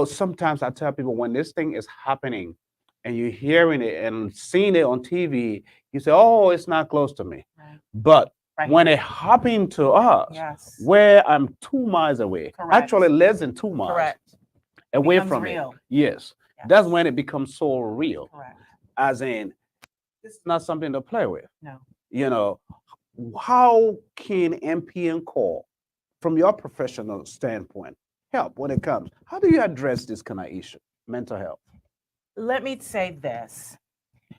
sometimes I tell people when this thing is happening and you're hearing it and seeing it on TV, you say, oh, it's not close to me. Right. But Right when here. it happened to us, Yes. where I'm 2 miles away, Correct. actually less than 2 miles Correct. away Becomes from real. it. Yes. Yes. That's when it becomes so real. Correct. As in, it's not something to play with. No. You know, how can NPN call, from your professional standpoint, help when it comes? How do you address this kind of issue, mental health? Let me say this.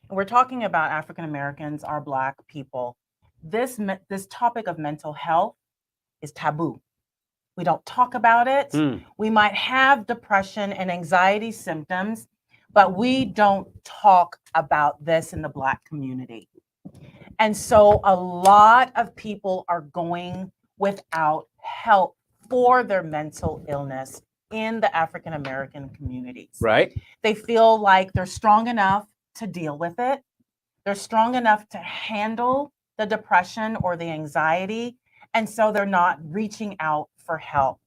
We're talking about African Americans, our Black people. This topic of mental health is taboo. We don't talk about it. We might have depression and anxiety symptoms, but we don't talk about this in the Black community. And so a lot of people are going without help for their mental illness in the African American communities. Right. They feel like they're strong enough to deal with it. They're strong enough to handle the depression or the anxiety. And so they're not reaching out for help.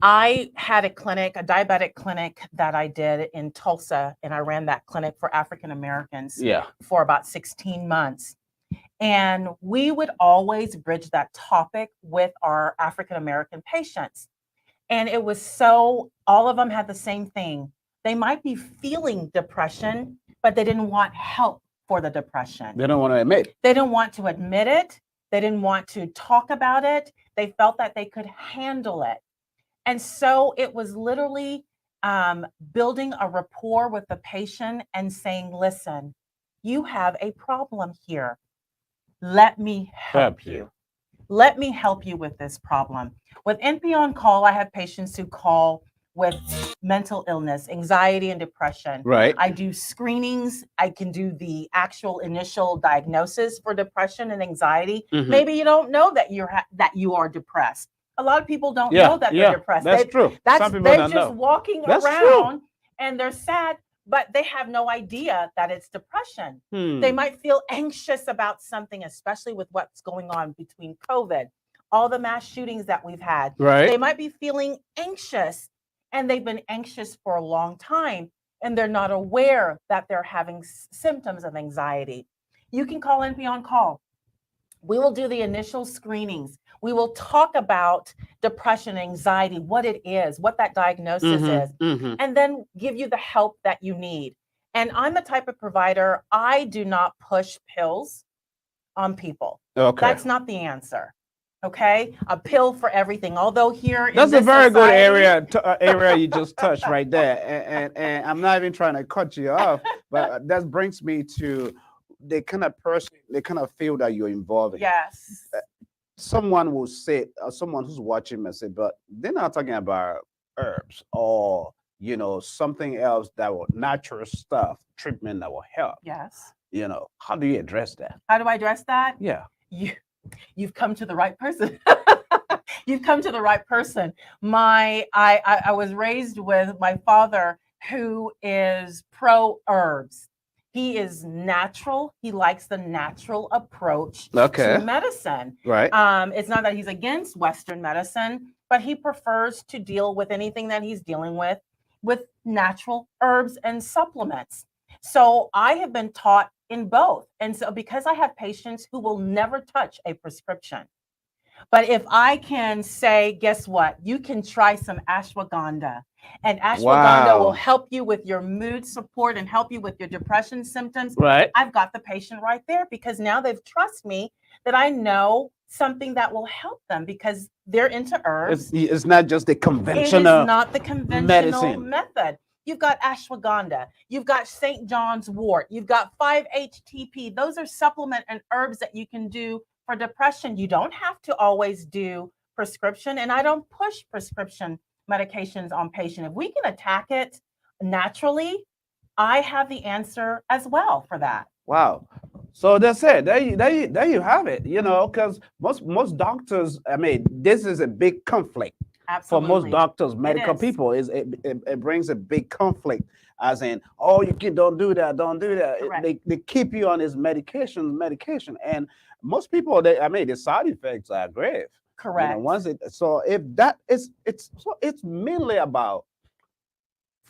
I had a clinic, a diabetic clinic that I did in Tulsa, and I ran that clinic for African Americans for about 16 months. And we would always bridge that topic with our African American patients. And it was so, all of them had the same thing. They might be feeling depression, but they didn't want help for the depression. They don't want to admit it. They didn't want to admit it. They didn't want to talk about it. They felt that they could handle it. And so it was literally building a rapport with the patient and saying, listen, you have a problem here. Let me help you. Let me help you with this problem. With NP On Call, I have patients who call with mental illness, anxiety, and depression. Right. I do screenings. I can do the actual initial diagnosis for depression and anxiety. Maybe you don't know that you are depressed. A lot of people don't know that they're depressed. That's true. Some people they're don't just know. walking around and they're sad, but they have no idea that it's depression. They might feel anxious about something, especially with what's going on between COVID, all the mass shootings that we've had. Right. They might be feeling anxious, and they've been anxious for a long time, and they're not aware that they're having symptoms of anxiety. You can call NP On Call. We will do the initial screenings. We will talk about depression, anxiety, what it is, what that diagnosis is, and then give you the help that you need. And I'm the type of provider, I do not push pills on people. Okay. That's not the answer. Okay, a pill for everything. Although here that's in a very good society, area you just touched right there, and I'm not even trying to cut you off, but that brings me to the kind of person, they kind of feel that you're involved in. Yes. Someone will say, someone who's watching may say, but they're not talking about herbs or something else that will natural stuff, treatment that will help. Yes. How do you address that? How do I address that? Yeah. You've come to the right person. You've come to the right person. I was raised with my father, who is pro herbs. He is natural. He likes the natural approach to medicine. Right. It's not that he's against Western medicine, but he prefers to deal with anything that he's dealing with natural herbs and supplements. So I have been taught in both. And so because I have patients who will never touch a prescription, but if I can say, guess what? You can try some ashwagandha, and ashwagandha will help you with your mood support and help you with your depression symptoms. Right. I've got the patient right there because now they've trusted me that I know something that will help them because they're into herbs. It's not just the conventional. It is not the conventional method. You've got ashwagandha, you've got St. John's wort, you've got 5-HTP. Those are supplement and herbs that you can do for depression. You don't have to always do prescription, and I don't push prescription medications on patient. If we can attack it naturally, I have the answer as well for that. Wow. So that's it. There you have it. Because most doctors, I mean, this is a big conflict. Absolutely. For most doctors, medical people, it brings a big conflict, as in, oh, don't do that. They keep you on this medication, and most people, the side effects are grave. Correct. It's mainly about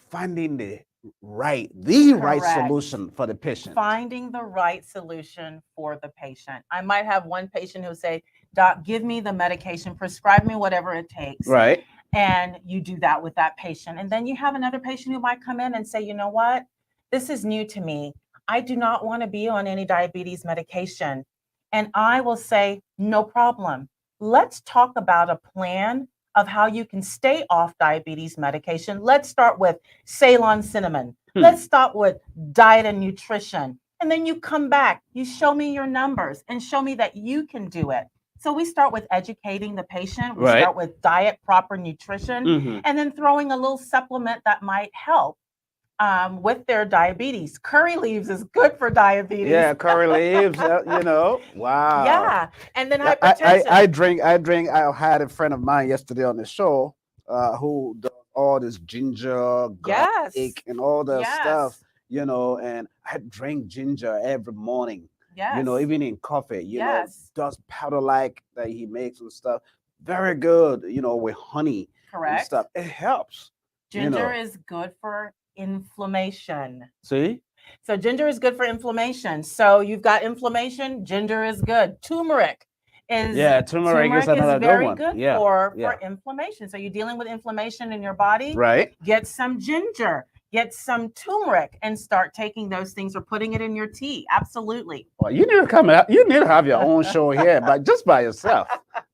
finding the the right Correct. solution for the patient. Finding the right solution for the patient. I might have one patient who say, "Doc, give me the medication, prescribe me whatever it takes." Right. And you do that with that patient. And then you have another patient who might come in and say, "You know what? This is new to me. I do not want to be on any diabetes medication." And I will say, "No problem. Let's talk about a plan of how you can stay off diabetes medication. Let's start with Ceylon cinnamon. Let's start with diet and nutrition. And then you come back, you show me your numbers and show me that you can do it." So we start with educating the patient. We Right. start with diet, proper nutrition, and then throwing a little supplement that might help with their diabetes. Curry leaves is good for diabetes. Yeah, curry leaves, you know. Wow. Yeah. And then I hypertension. I drink. I had a friend of mine yesterday on the show who does all this ginger, Yes. garlic, and all that stuff, Yes. you know, and I drink ginger every morning, Yes. you know, even in coffee, you know, Yes. does powder like that he makes and stuff. Very good, you know, with honey and Correct. stuff. It helps. Ginger know. is good for inflammation. See? So ginger is good for inflammation. So you've got inflammation, ginger is good. Turmeric is turmeric is another good very one. good Yeah. for Yeah. inflammation. So you're dealing with inflammation in your body, Right. get some ginger, get some turmeric, and start taking those things or putting it in your tea. Absolutely. Well, you need to come out. You need to have your own show here, but just by yourself.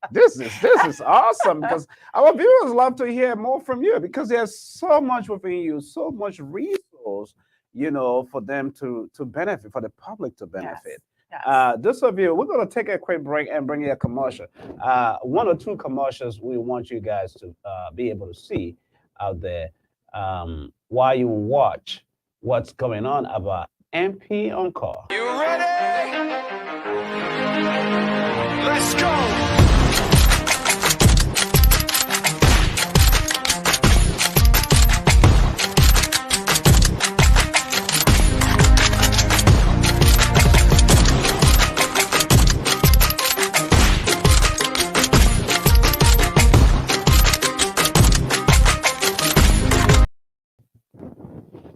This is awesome because our viewers love to hear more from you because there's so much within you, so much resource, you know, for them to benefit, for the public to benefit. Yes. This of you, we're gonna take a quick break and bring you a commercial. One or two commercials we want you guys to be able to see out there while you watch what's going on about MP on Call. You ready? Let's go.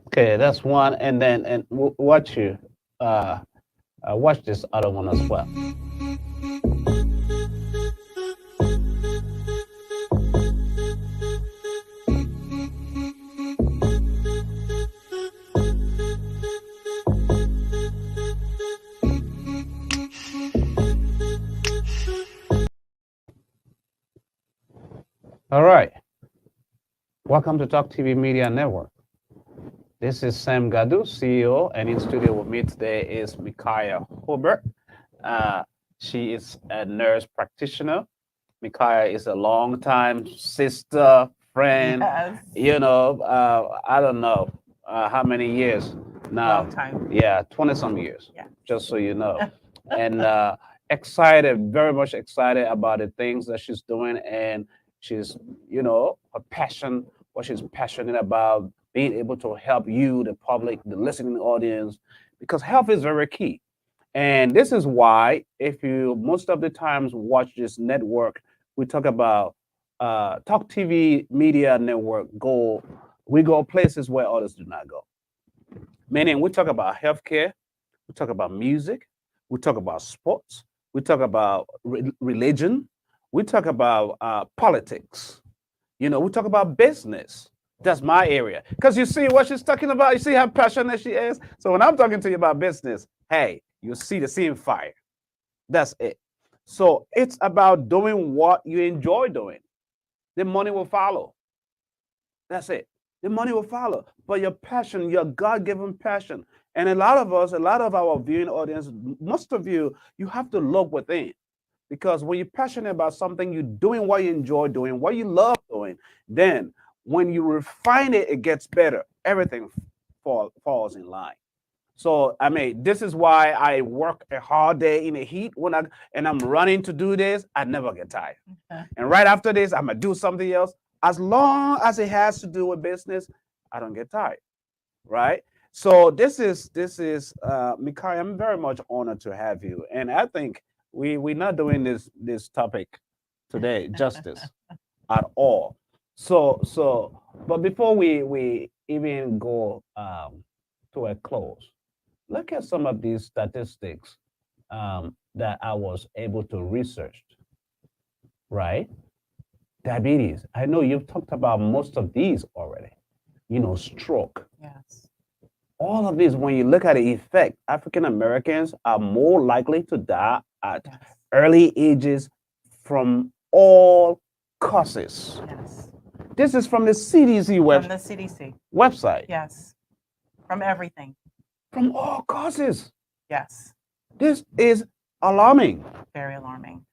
Okay, that's one, and then watch you watch this other one as well. All right. Welcome to Talk TV Media Network. This is Sam Gadu, CEO, and in studio with me today is Michaelle Holbird. She is a nurse practitioner. Michaelle is a longtime sister, friend. Yes. You know, I don't know how many years now. Long time. Yeah, 20-some years. Yeah. Just so you know. And excited, very much excited about the things that she's doing, and she's, you know, her passion, what she's passionate about, being able to help you, the public, the listening audience, because health is very key. And this is why, if you most of the times watch this network, we talk about Talk TV Media Network we go places where others do not go. Meaning we talk about healthcare, we talk about music, we talk about sports, we talk about religion, we talk about politics, you know, we talk about business. That's my area. Because you see what she's talking about? You see how passionate she is? So when I'm talking to you about business, hey, you see the same fire. That's it. So it's about doing what you enjoy doing. The money will follow. That's it. The money will follow. But your passion, your God-given passion. And a lot of us, a lot of our viewing audience, most of you, you have to look within. Because when you're passionate about something, you're doing what you enjoy doing, what you love doing, then when you refine it, it gets better. Everything falls in line. So, I mean, this is why I work a hard day in the heat and I'm running to do this, I never get tired. And right after this, I'm going to do something else. As long as it has to do with business, I don't get tired, right? So this is Mikai, I'm very much honored to have you. And I think we're not doing this topic today justice at all. So, but before we even go to a close, look at some of these statistics that I was able to research, right? Diabetes. I know you've talked about most of these already. Stroke. Yes. All of these, when you look at the effect, African Americans are more likely to die at Yes. early ages from all causes. Yes. This is from the CDC From the CDC. website. Yes. From everything. From all causes. Yes. This is alarming. Very alarming.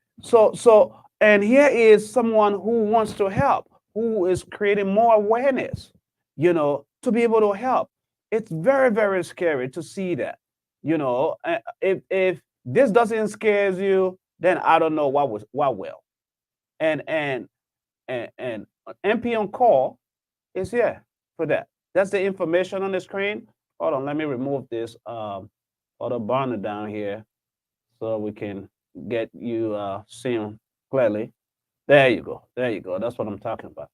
And here is someone who wants to help, who is creating more awareness, to be able to help. It's very, very scary to see that. If this doesn't scare you, then I don't know what will. And MP on call is here for that. That's the information on the screen. Hold on, let me remove this other banner down here so we can get you seen clearly. There you go. There you go. That's what I'm talking about.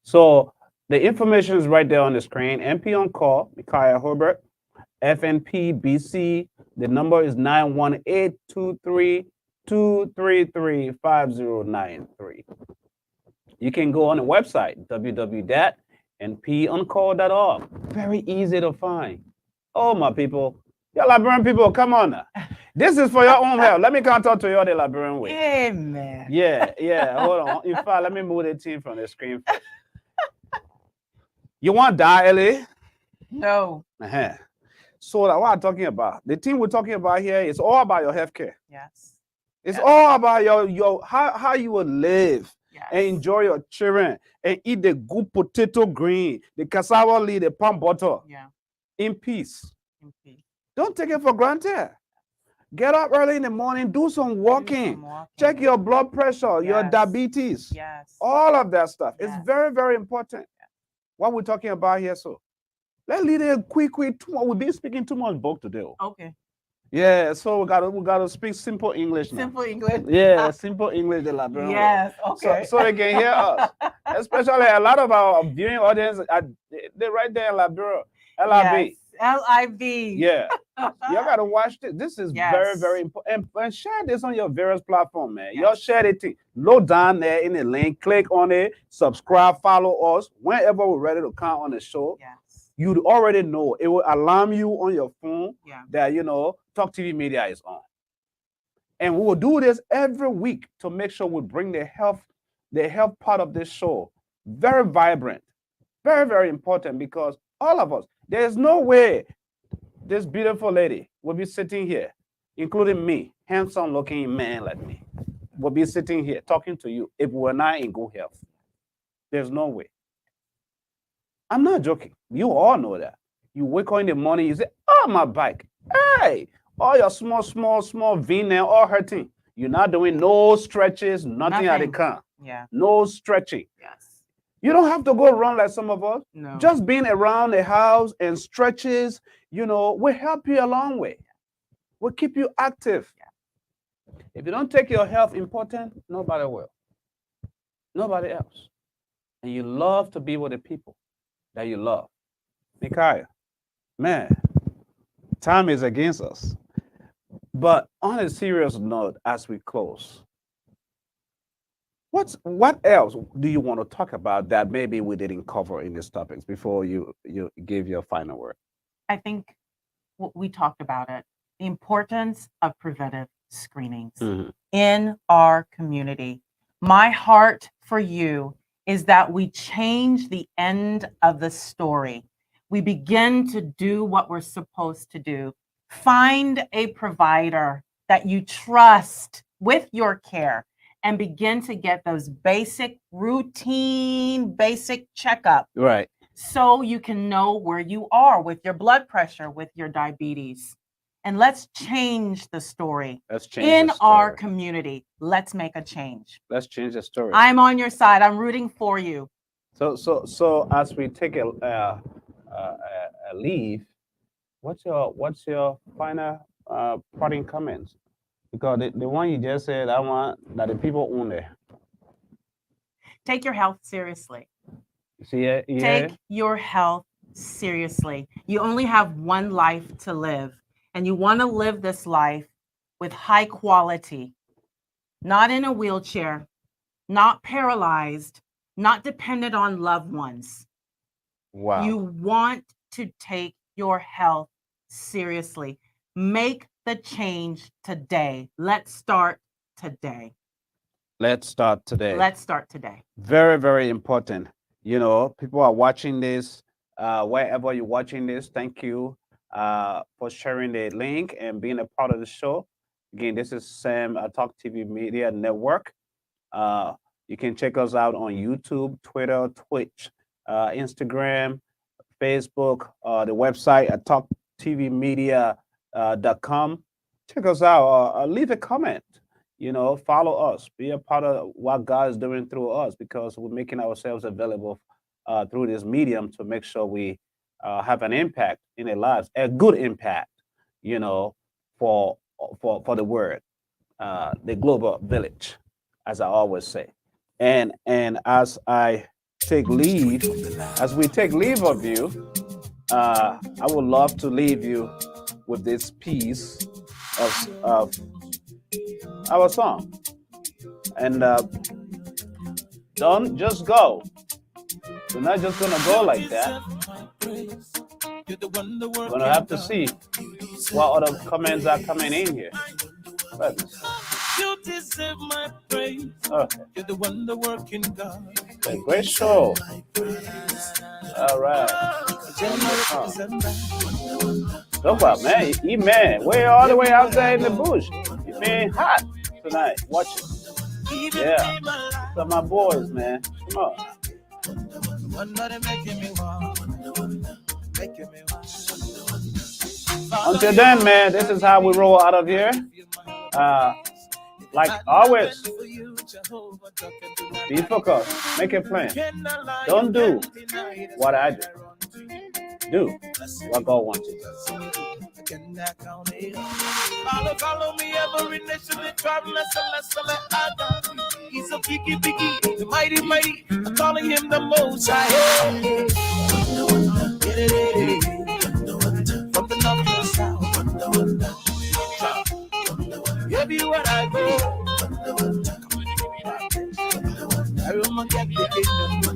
So the information is right there on the screen. MP on call, Michaelle Holbird, FNP The number is 918-23233-5093. You can go on the website, www.nponcall.org. Very easy to find. Oh, my people. Y'all Liberian people, come on now. This is for your own health. Let me come talk to you the Liberian way. Amen. Yeah. Hold on. In fact, let me move the team from the screen first. You want to die, Ellie? No. Uh-huh. So what I'm talking about, the thing we're talking about here is all about your healthcare. Yes. It's all about your how you will live and enjoy your children and eat the good potato green, the cassava leaf, the palm butter. Yeah. In peace. In peace. Don't take it for granted. Get up early in the morning, do some walking. Check your blood pressure, your diabetes. Yes. All of that stuff. Yes. It's very, very important. What we're talking about here. So let's lead a quick. We've been speaking too much book today. Okay. Yeah, so we gotta speak simple English now. Simple English. Yeah, simple English, the Liberian way. Yes. Okay. So they can hear us. Especially a lot of our viewing audience, they're right there in Liberia. LIB. Yes. LIB. Yeah. You gotta watch this. This is very, very important. And share this on your various platforms, man. Y'all share it. Load down there in the link, click on it, subscribe, follow us. Whenever we're ready to come on the show, you'd already know. It will alarm you on your phone that Talk TV Media is on. And we will do this every week to make sure we bring the health part of this show very vibrant, very, very important, because all of us, there's no way this beautiful lady will be sitting here, including me, handsome looking man like me, will be sitting here talking to you if we're not in good health. There's no way. I'm not joking. You all know that. You wake up in the morning, you say, oh, my back. Hey, all your small vein there, all hurting. You're not doing no stretches, nothing at the camp. Yeah. No stretching. Yes. You don't have to go around like some of us. No. Just being around the house and stretches, will help you a long way. Will keep you active. Yeah. If you don't take your health important, nobody will. Nobody else. And you love to be with the people that you love. Michaelle, man, time is against us. But on a serious note, as we close, what else do you want to talk about that maybe we didn't cover in these topics before you give your final word? I think we talked about it. The importance of preventive screenings in our community. My heart for you is that we change the end of the story. We begin to do what we're supposed to do. Find a provider that you trust with your care and begin to get those basic checkup. Right. So you can know where you are with your blood pressure, with your diabetes. And let's change the story. Let's change in the story. Our community. Let's make a change. Let's change the story. I'm on your side. I'm rooting for you. So as we take a leave, what's your final parting comments? Because the one you just said, I want that the people own there. Take your health seriously. See, Take your health seriously. You only have one life to live, and you want to live this life with high quality, not in a wheelchair, not paralyzed, not dependent on loved ones. Wow. You want to take your health seriously. Make the change today. Let's start today. Let's start today. Let's start today. Very, very important. You know, people are watching this, wherever you're watching this. Thank you for sharing the link and being a part of the show. Again, this is Sam Talk TV Media Network. You can check us out on YouTube, Twitter, Twitch, Instagram, Facebook, the website at talktvmedia.com. Check us out. Leave a comment. You know, follow us. Be a part of what God is doing through us, because we're making ourselves available through this medium to make sure we have an impact in their lives, a good impact, you know, for the word, the global village, as I always say. And as I take leave, as we take leave of you, I would love to leave you with this piece of our song. And don't just go. We're not just gonna go like that. We're gonna have to see what other comments are coming in here. You deserve my praise. Okay. You're the wonder working God. A great show. All right. So what, man? You man, way all the way out there in the bush. You been hot tonight. Watch it. Yeah. So my boys, man. Come on. Until then, man, this is how we roll out of here. Like always, be focused, make a plan. Don't do what I do. Do what God wants you to. Follow me, every nation that travel, he's a biggie, the mighty, I'm calling him the most high. From the north to the south, everywhere I go, I will get the kingdom.